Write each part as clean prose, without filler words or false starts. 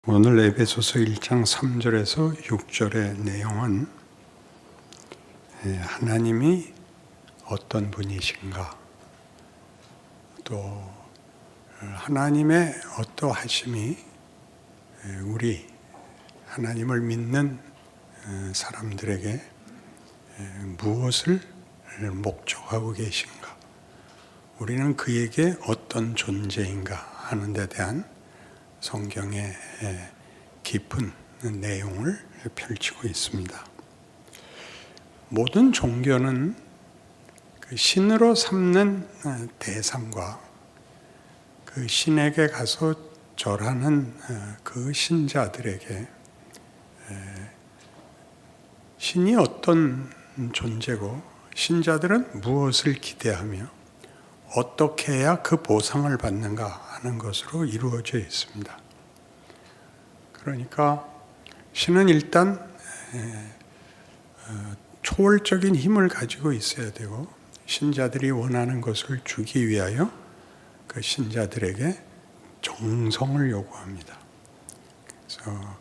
오늘 에베소서 1장 3절에서 6절의 내용은 하나님이 어떤 분이신가, 또 하나님의 어떠하심이 우리 하나님을 믿는 사람들에게 무엇을 목적하고 계신가, 우리는 그에게 어떤 존재인가 하는 데 대한 성경의 깊은 내용을 펼치고 있습니다. 모든 종교는 그 신으로 삼는 대상과 그 신에게 가서 절하는 그 신자들에게 신이 어떤 존재고 신자들은 무엇을 기대하며 어떻게 해야 그 보상을 받는가 하는 것으로 이루어져 있습니다. 그러니까 신은 일단 초월적인 힘을 가지고 있어야 되고, 신자들이 원하는 것을 주기 위하여 그 신자들에게 정성을 요구합니다. 그래서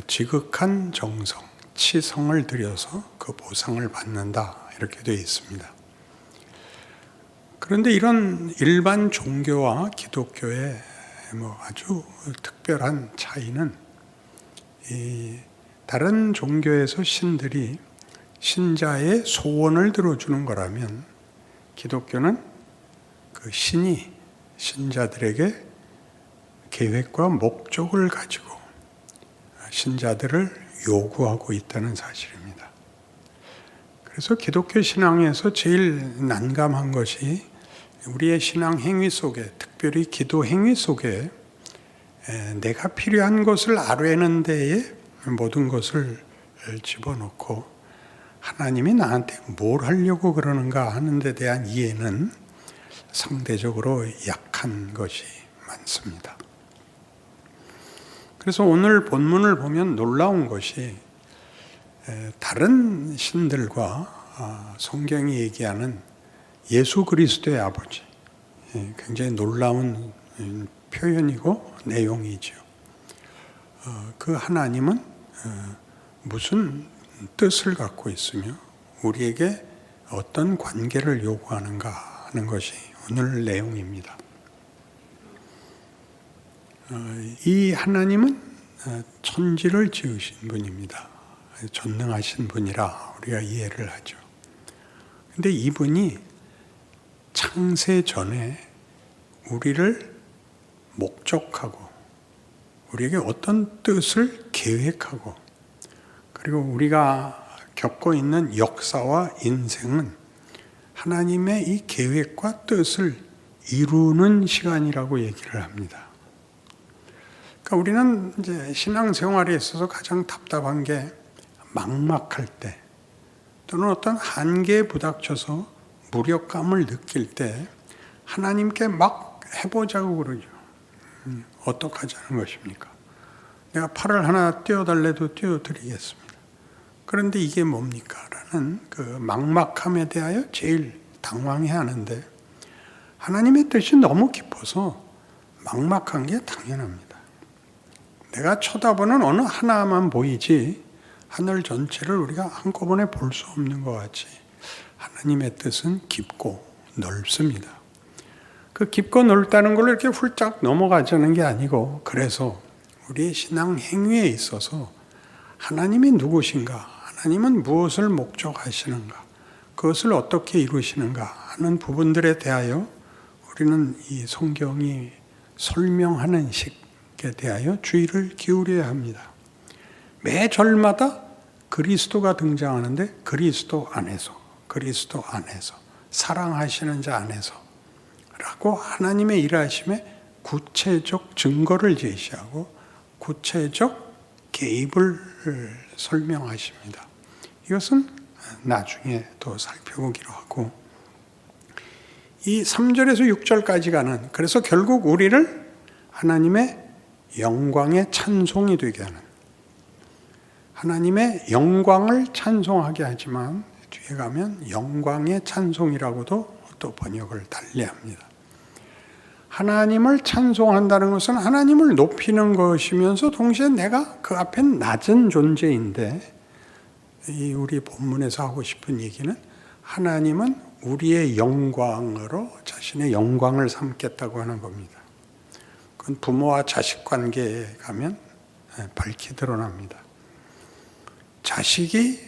지극한 정성, 치성을 들여서 그 보상을 받는다, 이렇게 되어 있습니다. 그런데 이런 일반 종교와 기독교의 아주 특별한 차이는, 이 다른 종교에서 신들이 신자의 소원을 들어주는 거라면, 기독교는 그 신이 신자들에게 계획과 목적을 가지고 신자들을 요구하고 있다는 사실입니다. 그래서 기독교 신앙에서 제일 난감한 것이, 우리의 신앙 행위 속에, 특별히 기도 행위 속에 내가 필요한 것을 아뢰는 데에 모든 것을 집어넣고 하나님이 나한테 뭘 하려고 그러는가 하는 데 대한 이해는 상대적으로 약한 것이 많습니다. 그래서 오늘 본문을 보면 놀라운 것이, 다른 신들과 성경이 얘기하는 예수 그리스도의 아버지, 굉장히 놀라운 표현이고 내용이죠. 그 하나님은 무슨 뜻을 갖고 있으며 우리에게 어떤 관계를 요구하는가 하는 것이 오늘 내용입니다. 이 하나님은 천지를 지으신 분입니다. 전능하신 분이라 우리가 이해를 하죠. 근데 이분이 창세 전에 우리를 목적하고 우리에게 어떤 뜻을 계획하고, 그리고 우리가 겪고 있는 역사와 인생은 하나님의 이 계획과 뜻을 이루는 시간이라고 얘기를 합니다. 그러니까 우리는 이제 신앙생활에 있어서 가장 답답한 게, 막막할 때 또는 어떤 한계에 부닥쳐서 무력감을 느낄 때 하나님께 막 해보자고 그러죠. 어떻게 하자는 것입니까? 내가 팔을 하나 띄워달래도 띄워드리겠습니다. 그런데 이게 뭡니까? 라는 그 막막함에 대하여 제일 당황해하는데, 하나님의 뜻이 너무 깊어서 막막한 게 당연합니다. 내가 쳐다보는 어느 하나만 보이지 하늘 전체를 우리가 한꺼번에 볼 수 없는 것 같이 하나님의 뜻은 깊고 넓습니다. 그 깊고 넓다는 걸 이렇게 훌쩍 넘어가자는 게 아니고, 그래서 우리의 신앙 행위에 있어서 하나님이 누구신가, 하나님은 무엇을 목적하시는가, 그것을 어떻게 이루시는가 하는 부분들에 대하여 우리는 이 성경이 설명하는 식에 대하여 주의를 기울여야 합니다. 매 절마다 그리스도가 등장하는데, 그리스도 안에서 사랑하시는 자 안에서 라고 하나님의 일하심에 구체적 증거를 제시하고 구체적 개입을 설명하십니다. 이것은 나중에 또 살펴보기로 하고, 이 3절에서 6절까지 가는, 그래서 결국 우리를 하나님의 영광의 찬송이 되게 하는, 하나님의 영광을 찬송하게 하지만 뒤에 가면 영광의 찬송이라고도 또 번역을 달리합니다. 하나님을 찬송한다는 것은 하나님을 높이는 것이면서 동시에 내가 그 앞엔 낮은 존재인데, 이 우리 본문에서 하고 싶은 얘기는 하나님은 우리의 영광으로 자신의 영광을 삼겠다고 하는 겁니다. 그건 부모와 자식 관계에 가면 밝히 드러납니다. 자식이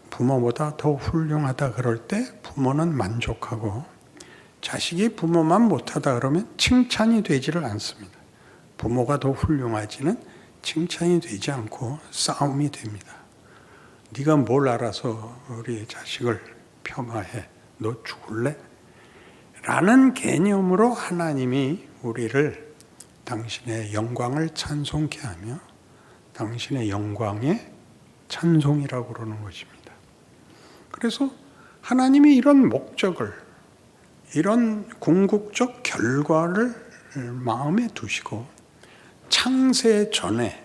부모보다 더 훌륭하다 그럴 때 부모는 만족하고, 자식이 부모만 못하다 그러면 칭찬이 되지를 않습니다. 부모가 더 훌륭하지는 칭찬이 되지 않고 싸움이 됩니다. 네가 뭘 알아서 우리 자식을 폄하해? 너 죽을래? 라는 개념으로 하나님이 우리를 당신의 영광을 찬송케 하며 당신의 영광의 찬송이라고 그러는 것입니다. 그래서 하나님이 이런 목적을, 이런 궁극적 결과를 마음에 두시고 창세 전에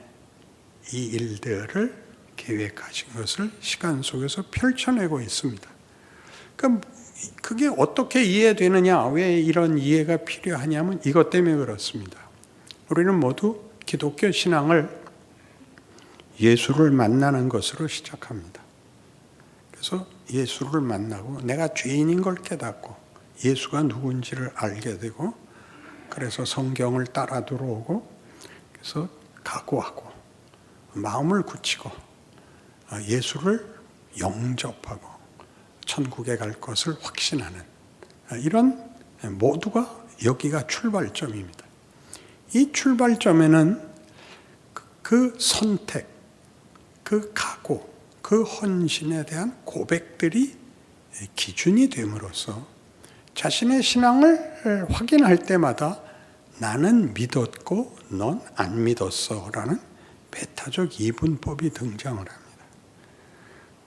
이 일들을 계획하신 것을 시간 속에서 펼쳐내고 있습니다. 그러니까 그게 어떻게 이해되느냐, 왜 이런 이해가 필요하냐면 이것 때문에 그렇습니다. 우리는 모두 기독교 신앙을 예수를 만나는 것으로 시작합니다. 그래서 예수를 만나고 내가 죄인인 걸 깨닫고 예수가 누군지를 알게 되고, 그래서 성경을 따라 들어오고, 그래서 각오하고 마음을 굳히고 예수를 영접하고 천국에 갈 것을 확신하는, 이런 모두가 여기가 출발점입니다. 이 출발점에는 그 선택, 그 각오, 그 헌신에 대한 고백들이 기준이 됨으로써 자신의 신앙을 확인할 때마다 나는 믿었고 넌 안 믿었어 라는 배타적 이분법이 등장을 합니다.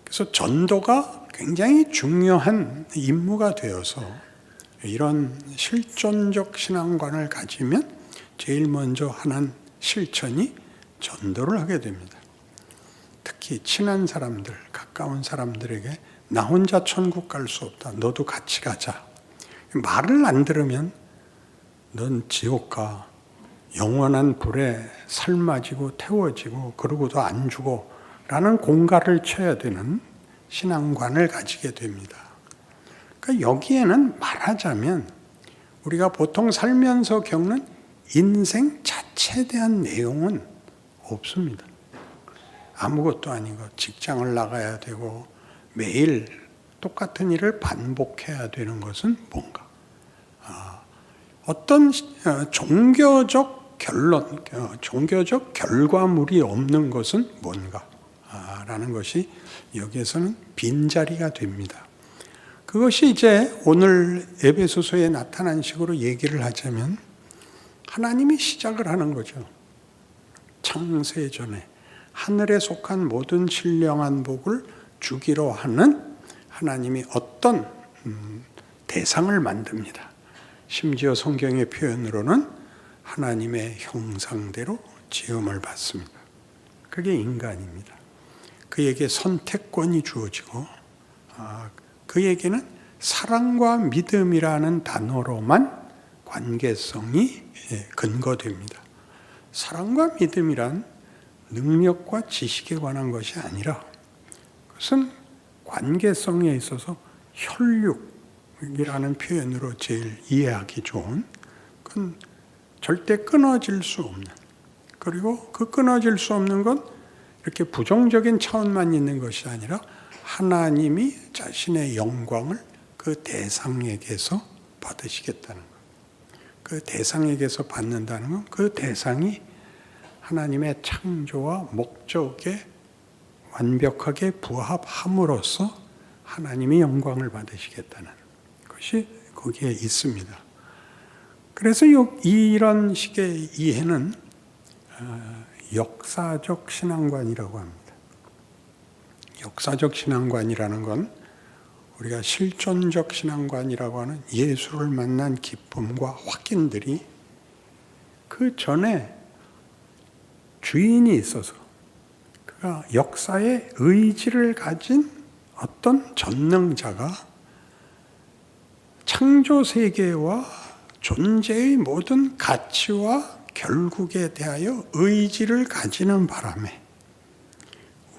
그래서 전도가 굉장히 중요한 임무가 되어서 이런 실존적 신앙관을 가지면 제일 먼저 하는 실천이 전도를 하게 됩니다. 특히 친한 사람들, 가까운 사람들에게 나 혼자 천국 갈 수 없다. 너도 같이 가자. 말을 안 들으면 넌 지옥 가. 영원한 불에 삶아지고 태워지고 그러고도 안 죽어. 라는 공갈을 쳐야 되는 신앙관을 가지게 됩니다. 그러니까 여기에는 말하자면 우리가 보통 살면서 겪는 인생 자체에 대한 내용은 없습니다. 아무것도 아니고 직장을 나가야 되고 매일 똑같은 일을 반복해야 되는 것은 뭔가? 어떤 종교적 결론, 종교적 결과물이 없는 것은 뭔가? 라는 것이 여기에서는 빈자리가 됩니다. 그것이 이제 오늘 에베소서에 나타난 식으로 얘기를 하자면 하나님이 시작을 하는 거죠. 창세 전에 하늘에 속한 모든 신령한 복을 주기로 하는 하나님이 어떤 대상을 만듭니다. 심지어 성경의 표현으로는 하나님의 형상대로 지음을 받습니다. 그게 인간입니다. 그에게 선택권이 주어지고 그에게는 사랑과 믿음이라는 단어로만 관계성이 근거됩니다. 사랑과 믿음이란 능력과 지식에 관한 것이 아니라 그것은 관계성에 있어서 혈육이라는 표현으로 제일 이해하기 좋은, 그건 절대 끊어질 수 없는, 그리고 그 끊어질 수 없는 건 이렇게 부정적인 차원만 있는 것이 아니라 하나님이 자신의 영광을 그 대상에게서 받으시겠다는 것. 그 대상에게서 받는다는 건 그 대상이 하나님의 창조와 목적에 완벽하게 부합함으로써 하나님이 영광을 받으시겠다는 것이 거기에 있습니다. 그래서 이런 식의 이해는 역사적 신앙관이라고 합니다. 역사적 신앙관이라는 건 우리가 실존적 신앙관이라고 하는 예수를 만난 기쁨과 확인들이 그 전에 주인이 있어서 그가 역사의 의지를 가진 어떤 전능자가 창조 세계와 존재의 모든 가치와 결국에 대하여 의지를 가지는 바람에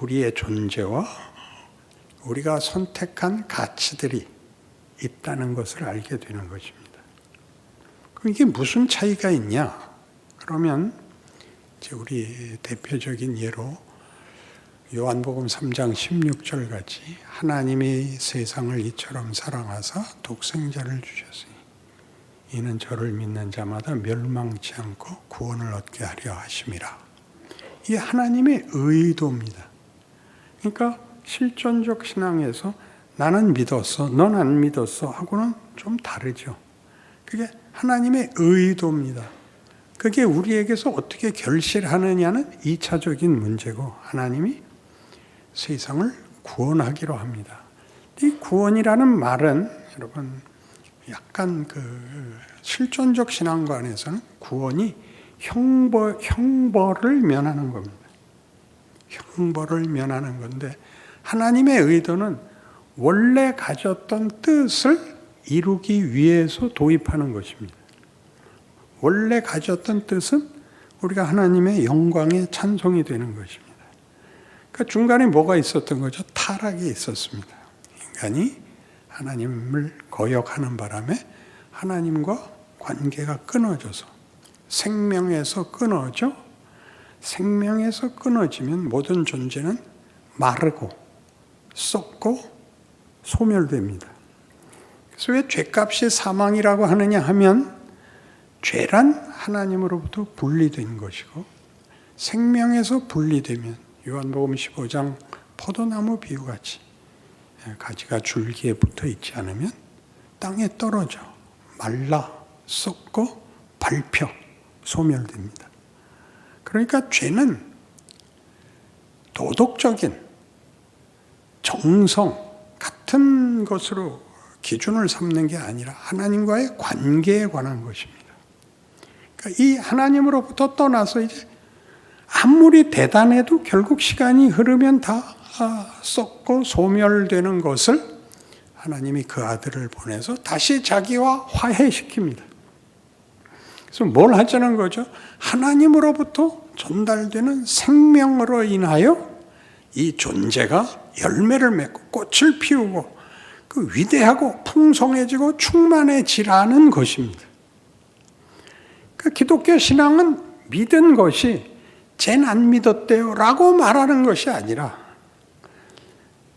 우리의 존재와 우리가 선택한 가치들이 있다는 것을 알게 되는 것입니다. 그럼 이게 무슨 차이가 있냐? 그러면 이제 우리 대표적인 예로 요한복음 3장 16절 같이 하나님이 세상을 이처럼 사랑하사 독생자를 주셨으니 이는 저를 믿는 자마다 멸망치 않고 구원을 얻게 하려 하심이라. 이게 하나님의 의도입니다. 그러니까 실존적 신앙에서 나는 믿었어, 넌 안 믿었어 하고는 좀 다르죠. 그게 하나님의 의도입니다. 그게 우리에게서 어떻게 결실하느냐는 2차적인 문제고 하나님이 세상을 구원하기로 합니다. 이 구원이라는 말은 여러분 약간 실존적 신앙관에서는 구원이 형벌을 면하는 겁니다. 형벌을 면하는 건데 하나님의 의도는 원래 가졌던 뜻을 이루기 위해서 도입하는 것입니다. 원래 가졌던 뜻은 우리가 하나님의 영광에 찬송이 되는 것입니다. 그러니까 중간에 뭐가 있었던 거죠? 타락이 있었습니다. 인간이 하나님을 거역하는 바람에 하나님과 관계가 끊어져서 생명에서 끊어지면 모든 존재는 마르고 썩고 소멸됩니다. 그래서 왜 죄값이 사망이라고 하느냐 하면 죄란 하나님으로부터 분리된 것이고 생명에서 분리되면 요한복음 15장 포도나무 비유같이 가지가 줄기에 붙어 있지 않으면 땅에 떨어져 말라 썩고 밟혀 소멸됩니다. 그러니까 죄는 도덕적인 정성 같은 것으로 기준을 삼는 게 아니라 하나님과의 관계에 관한 것입니다. 그러니까 이 하나님으로부터 떠나서 이제 아무리 대단해도 결국 시간이 흐르면 다 썩고 소멸되는 것을 하나님이 그 아들을 보내서 다시 자기와 화해시킵니다. 그래서 뭘 하자는 거죠? 하나님으로부터 전달되는 생명으로 인하여 이 존재가 열매를 맺고 꽃을 피우고 그 위대하고 풍성해지고 충만해지라는 것입니다. 그 기독교 신앙은 믿은 것이 쟤는 안 믿었대요 라고 말하는 것이 아니라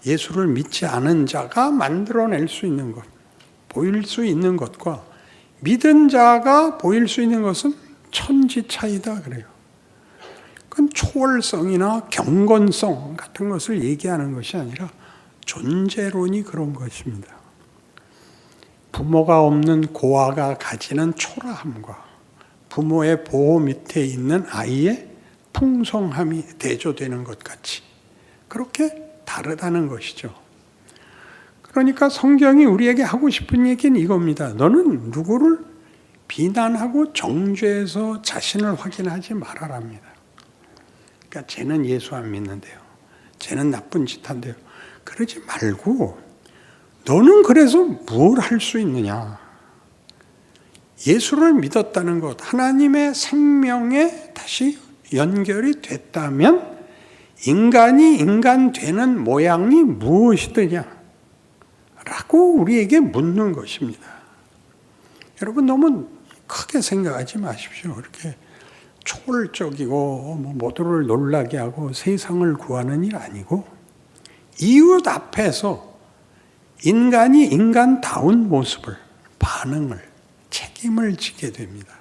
예수를 믿지 않은 자가 만들어낼 수 있는 것, 보일 수 있는 것과 믿은 자가 보일 수 있는 것은 천지 차이다 그래요. 그건 초월성이나 경건성 같은 것을 얘기하는 것이 아니라 존재론이 그런 것입니다. 부모가 없는 고아가 가지는 초라함과 부모의 보호 밑에 있는 아이의 풍성함이 대조되는 것 같이 그렇게 다르다는 것이죠. 그러니까 성경이 우리에게 하고 싶은 얘기는 이겁니다. 너는 누구를 비난하고 정죄해서 자신을 확인하지 말아랍니다. 그러니까 쟤는 예수 안 믿는데요. 쟤는 나쁜 짓 한대요. 그러지 말고 너는 그래서 뭘 할 수 있느냐. 예수를 믿었다는 것, 하나님의 생명에 다시 연결이 됐다면 인간이 인간 되는 모양이 무엇이더냐 라고 우리에게 묻는 것입니다. 여러분 너무 크게 생각하지 마십시오. 이렇게 초월적이고 모두를 놀라게 하고 세상을 구하는 일 아니고 이웃 앞에서 인간이 인간다운 모습을, 반응을, 책임을 지게 됩니다.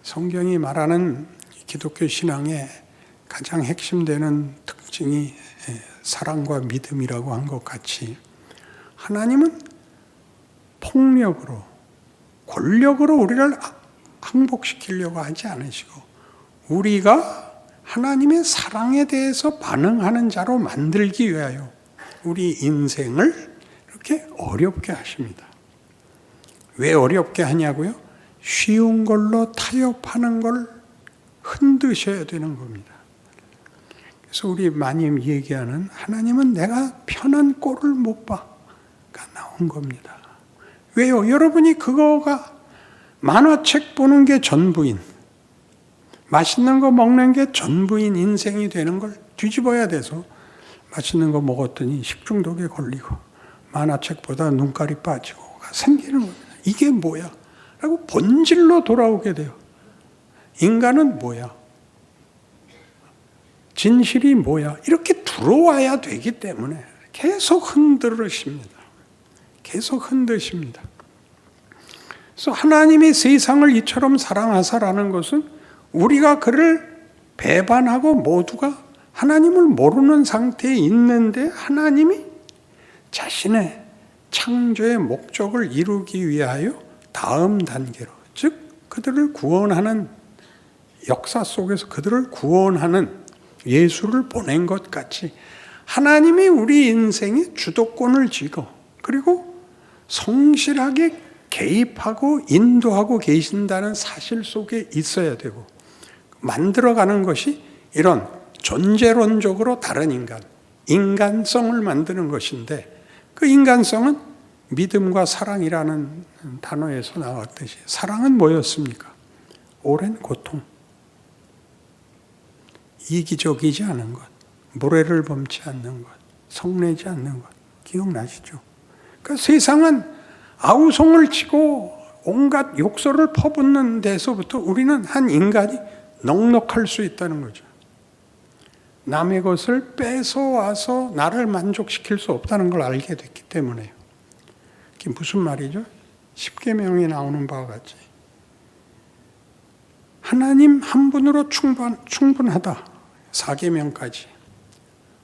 성경이 말하는 기독교 신앙의 가장 핵심되는 특징이 사랑과 믿음이라고 한 것 같이 하나님은 폭력으로, 권력으로 우리를 항복시키려고 하지 않으시고 우리가 하나님의 사랑에 대해서 반응하는 자로 만들기 위하여 우리 인생을 이렇게 어렵게 하십니다. 왜 어렵게 하냐고요? 쉬운 걸로 타협하는 걸 흔드셔야 되는 겁니다. 그래서 우리 많이 얘기하는 하나님은 내가 편한 꼴을 못 봐가 나온 겁니다. 왜요? 여러분이 그거가 만화책 보는 게 전부인, 맛있는 거 먹는 게 전부인 인생이 되는 걸 뒤집어야 돼서 맛있는 거 먹었더니 식중독에 걸리고 만화책보다 눈깔이 빠지고 생기는 겁니다. 이게 뭐야? 라고 본질로 돌아오게 돼요. 인간은 뭐야? 진실이 뭐야? 이렇게 들어와야 되기 때문에 계속 흔들으십니다. 계속 흔드십니다. 그래서 하나님이 세상을 이처럼 사랑하사라는 것은 우리가 그를 배반하고 모두가 하나님을 모르는 상태에 있는데 하나님이 자신의 창조의 목적을 이루기 위하여 다음 단계로, 즉 그들을 구원하는 역사 속에서 그들을 구원하는 예수를 보낸 것 같이 하나님이 우리 인생에 주도권을 쥐고 그리고 성실하게 개입하고 인도하고 계신다는 사실 속에 있어야 되고, 만들어가는 것이 이런 존재론적으로 다른 인간성을 만드는 것인데, 그 인간성은 믿음과 사랑이라는 단어에서 나왔듯이 사랑은 뭐였습니까? 오랜 고통, 이기적이지 않은 것, 모래를 범치 않는 것, 성내지 않는 것, 기억나시죠? 그러니까 세상은 아우성을 치고 온갖 욕설을 퍼붓는 데서부터 우리는 한 인간이 넉넉할 수 있다는 거죠. 남의 것을 뺏어와서 나를 만족시킬 수 없다는 걸 알게 됐기 때문에요. 그게 무슨 말이죠? 십계명에 나오는 바와 같이 하나님 한 분으로 충분하다. 4계명까지.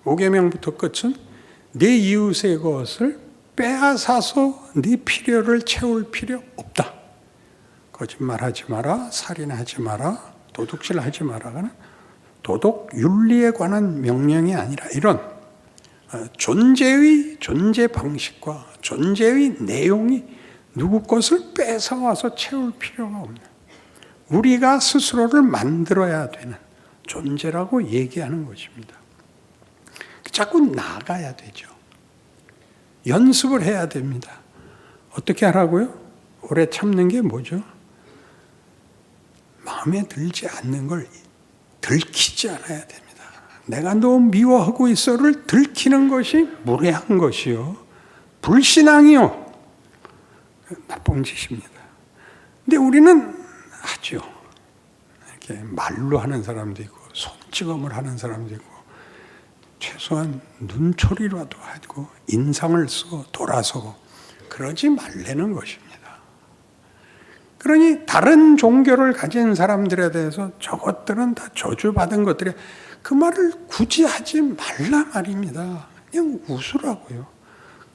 5계명부터 끝은 네 이웃의 것을 빼앗아서 네 필요를 채울 필요 없다. 거짓말하지 마라, 살인하지 마라, 도둑질하지 마라는 도덕 윤리에 관한 명령이 아니라 이런 존재 방식과 존재의 내용이 누구 것을 뺏어와서 채울 필요가 없는, 우리가 스스로를 만들어야 되는 존재라고 얘기하는 것입니다. 자꾸 나가야 되죠. 연습을 해야 됩니다. 어떻게 하라고요? 오래 참는 게 뭐죠? 마음에 들지 않는 걸 들키지 않아야 됩니다. 내가 너 미워하고 있어를 들키는 것이 무례한 것이요, 불신앙이요, 나쁜 짓입니다. 근데 우리는 하죠. 이렇게 말로 하는 사람도 있고 손찌검을 하는 사람도 있고 최소한 눈초리라도 하고 인상을 쓰고 돌아서고 그러지 말라는 것입니다. 그러니 다른 종교를 가진 사람들에 대해서 저것들은 다 저주받은 것들이야, 그 말을 굳이 하지 말라 말입니다. 그냥 웃으라고요.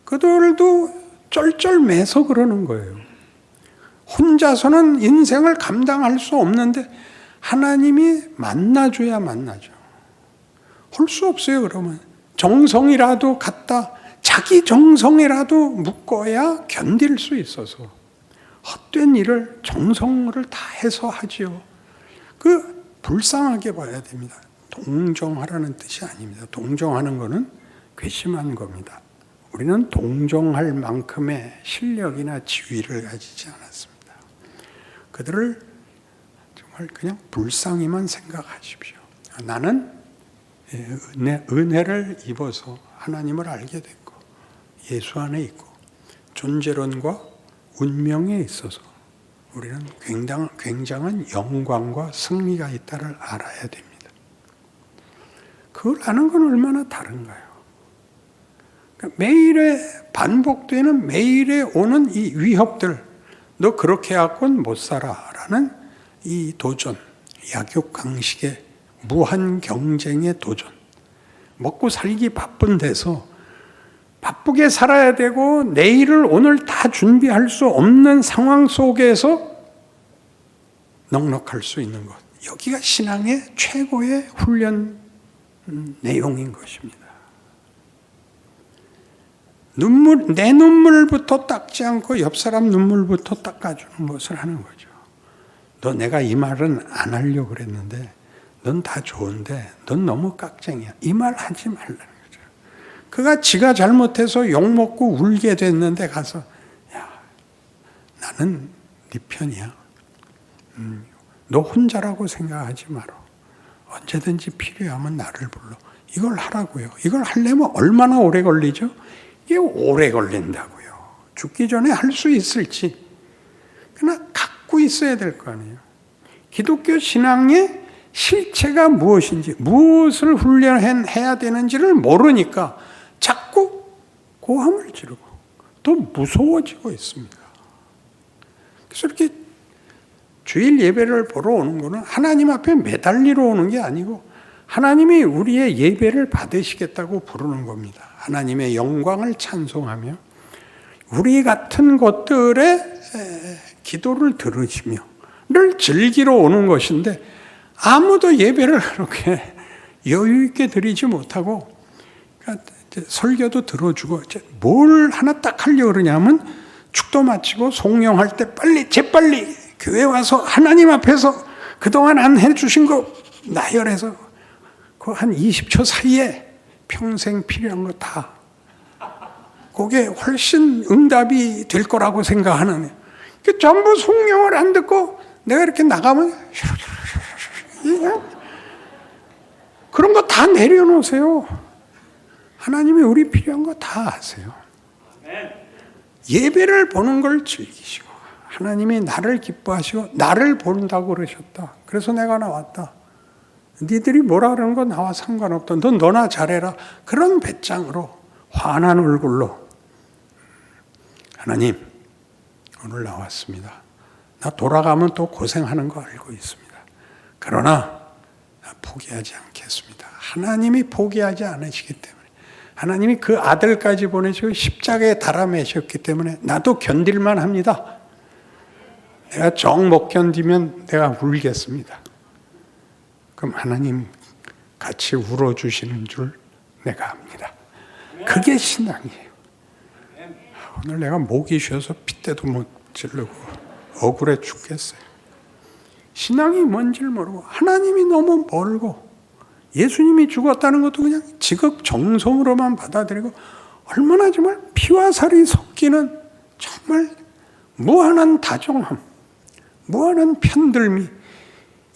그들도 쩔쩔매서 그러는 거예요. 혼자서는 인생을 감당할 수 없는데 하나님이 만나줘야 만나죠. 할 수 없어요. 그러면 정성이라도 갖다 자기 정성이라도 묶어야 견딜 수 있어서 헛된 일을 정성을 다해서 하지요. 그 불쌍하게 봐야 됩니다. 동정하라는 뜻이 아닙니다. 동정하는 것은 괘씸한 겁니다. 우리는 동정할 만큼의 실력이나 지위를 가지지 않았습니다. 그들을 정말 그냥 불쌍히만 생각하십시오. 나는 은혜를 입어서 하나님을 알게 됐고 예수 안에 있고 존재론과 운명에 있어서 우리는 굉장한 영광과 승리가 있다를 알아야 됩니다. 그걸 아는 건 얼마나 다른가요? 그러니까 매일에 반복되는, 매일에 오는 이 위협들, 너 그렇게 해갖고는 못 살아라는 이 도전, 약육강식의 무한 경쟁의 도전, 먹고 살기 바쁜 데서 바쁘게 살아야 되고 내일을 오늘 다 준비할 수 없는 상황 속에서 넉넉할 수 있는 것, 여기가 신앙의 최고의 훈련 내용인 것입니다. 내 눈물부터 닦지 않고 옆 사람 눈물부터 닦아주는 것을 하는 거죠. 너 내가 이 말은 안 하려고 그랬는데 넌 다 좋은데 넌 너무 깍쟁이야. 이 말 하지 말라는 거죠. 그가 지가 잘못해서 욕먹고 울게 됐는데 가서 야, 나는 네 편이야. 너 혼자라고 생각하지 마라. 언제든지 필요하면 나를 불러. 이걸 하라고요. 이걸 하려면 얼마나 오래 걸리죠? 이게 오래 걸린다고요. 죽기 전에 할 수 있을지. 그러나 갖고 있어야 될 거 아니에요. 기독교 신앙의 실체가 무엇인지, 무엇을 훈련해야 되는지를 모르니까 자꾸 고함을 지르고 더 무서워지고 있습니다. 그래서 이렇게 주일 예배를 보러 오는 거는 하나님 앞에 매달리러 오는 게 아니고 하나님이 우리의 예배를 받으시겠다고 부르는 겁니다. 하나님의 영광을 찬송하며 우리 같은 것들의 기도를 들으시며 를 즐기러 오는 것인데 아무도 예배를 그렇게 여유 있게 드리지 못하고 그러니까 설교도 들어주고 뭘 하나 딱 하려고 그러냐면 축도 마치고 송영할 때 재빨리 교회 와서 하나님 앞에서 그동안 안 해주신 거 나열해서 그 한 20초 사이에 평생 필요한 거 다 그게 훨씬 응답이 될 거라고 생각하는 전부 송영을 안 듣고 내가 이렇게 나가면 그런 거 다 내려놓으세요. 하나님이 우리 필요한 거 다 아세요. 예배를 보는 걸 즐기시고 하나님이 나를 기뻐하시고 나를 본다고 그러셨다. 그래서 내가 나왔다. 니들이 뭐라 그러는 건 나와 상관없다. 넌 너나 잘해라. 그런 배짱으로 환한 얼굴로 하나님 오늘 나왔습니다. 나 돌아가면 또 고생하는 거 알고 있습니다. 그러나 나 포기하지 않겠습니다. 하나님이 포기하지 않으시기 때문에 하나님이 그 아들까지 보내시고 십자가에 달아매셨기 때문에 나도 견딜만 합니다. 내가 정 못 견디면 내가 울겠습니다. 그럼 하나님 같이 울어주시는 줄 내가 압니다. 그게 신앙이에요. 오늘 내가 목이 쉬어서 핏대도 못 지르고 억울해 죽겠어요. 신앙이 뭔지를 모르고 하나님이 너무 멀고 예수님이 죽었다는 것도 그냥 지극정성으로만 받아들이고 얼마나 정말 피와 살이 섞이는 정말 무한한 다정함, 무한한 편들미,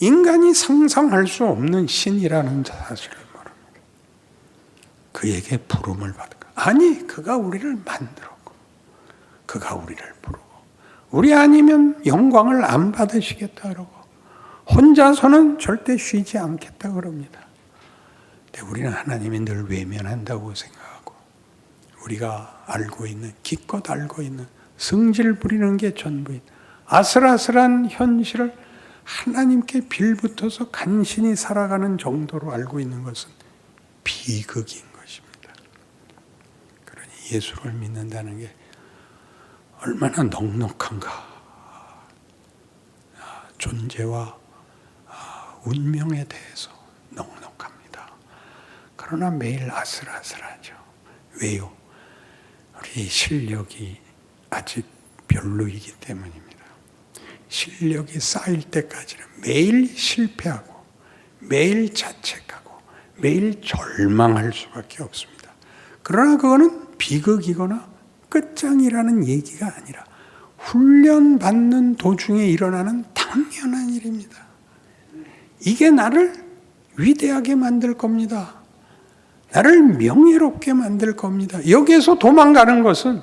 인간이 상상할 수 없는 신이라는 사실을 모릅니다. 그에게 부름을 받을까? 아니, 그가 우리를 만들었고 그가 우리를 부르고 우리 아니면 영광을 안 받으시겠다 그러고 혼자서는 절대 쉬지 않겠다 그럽니다. 근데 우리는 하나님이 늘 외면한다고 생각하고 우리가 알고 있는 기껏 알고 있는 성질 부리는 게 전부인 아슬아슬한 현실을 하나님께 빌붙어서 간신히 살아가는 정도로 알고 있는 것은 비극인 것입니다. 그러니 예수를 믿는다는 게 얼마나 넉넉한가. 존재와 운명에 대해서 넉넉합니다. 그러나 매일 아슬아슬하죠. 왜요? 우리 실력이 아직 별로이기 때문입니다. 실력이 쌓일 때까지는 매일 실패하고 매일 자책하고 매일 절망할 수밖에 없습니다. 그러나 그거는 비극이거나 끝장이라는 얘기가 아니라 훈련받는 도중에 일어나는 당연한 일입니다. 이게 나를 위대하게 만들 겁니다. 나를 명예롭게 만들 겁니다. 여기에서 도망가는 것은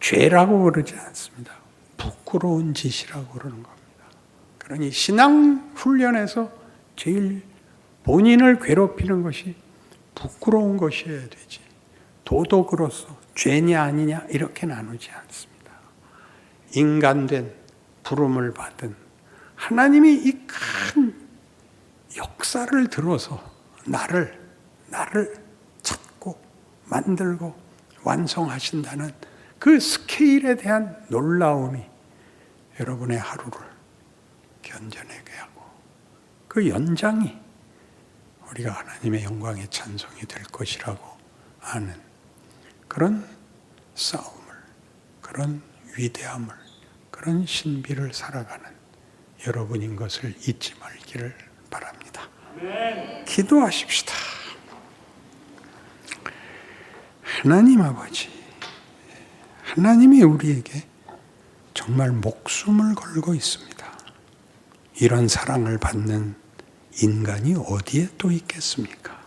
죄라고 그러지 않습니다. 부끄러운 짓이라고 그러는 겁니다. 그러니 신앙 훈련에서 제일 본인을 괴롭히는 것이 부끄러운 것이어야 되지. 도덕으로서 죄냐 아니냐 이렇게 나누지 않습니다. 인간된 부름을 받은 하나님이 이 큰 역사를 들어서 나를 찾고 만들고 완성하신다는 그 스케일에 대한 놀라움이 여러분의 하루를 견뎌내게 하고 그 연장이 우리가 하나님의 영광의 찬송이 될 것이라고 아는 그런 싸움을, 그런 위대함을, 그런 신비를 살아가는 여러분인 것을 잊지 말기를 바랍니다. 아멘. 기도하십시다. 하나님 아버지, 하나님이 우리에게 정말 목숨을 걸고 있습니다. 이런 사랑을 받는 인간이 어디에 또 있겠습니까?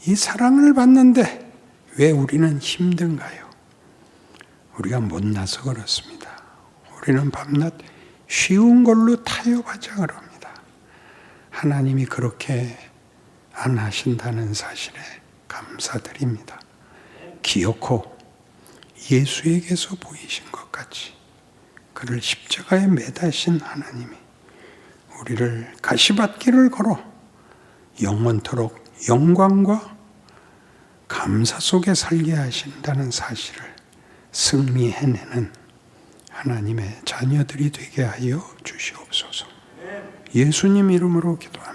이 사랑을 받는데 왜 우리는 힘든가요? 우리가 못나서 그렇습니다. 우리는 밤낮 쉬운 걸로 타협하자 그럽니다. 하나님이 그렇게 안 하신다는 사실에 감사드립니다. 기어코 예수에게서 보이신 것 같이 그를 십자가에 매다신 하나님이 우리를 가시밭길을 걸어 영원토록 영광과 감사 속에 살게 하신다는 사실을 승리해내는 하나님의 자녀들이 되게 하여 주시옵소서. 예수님 이름으로 기도합니다.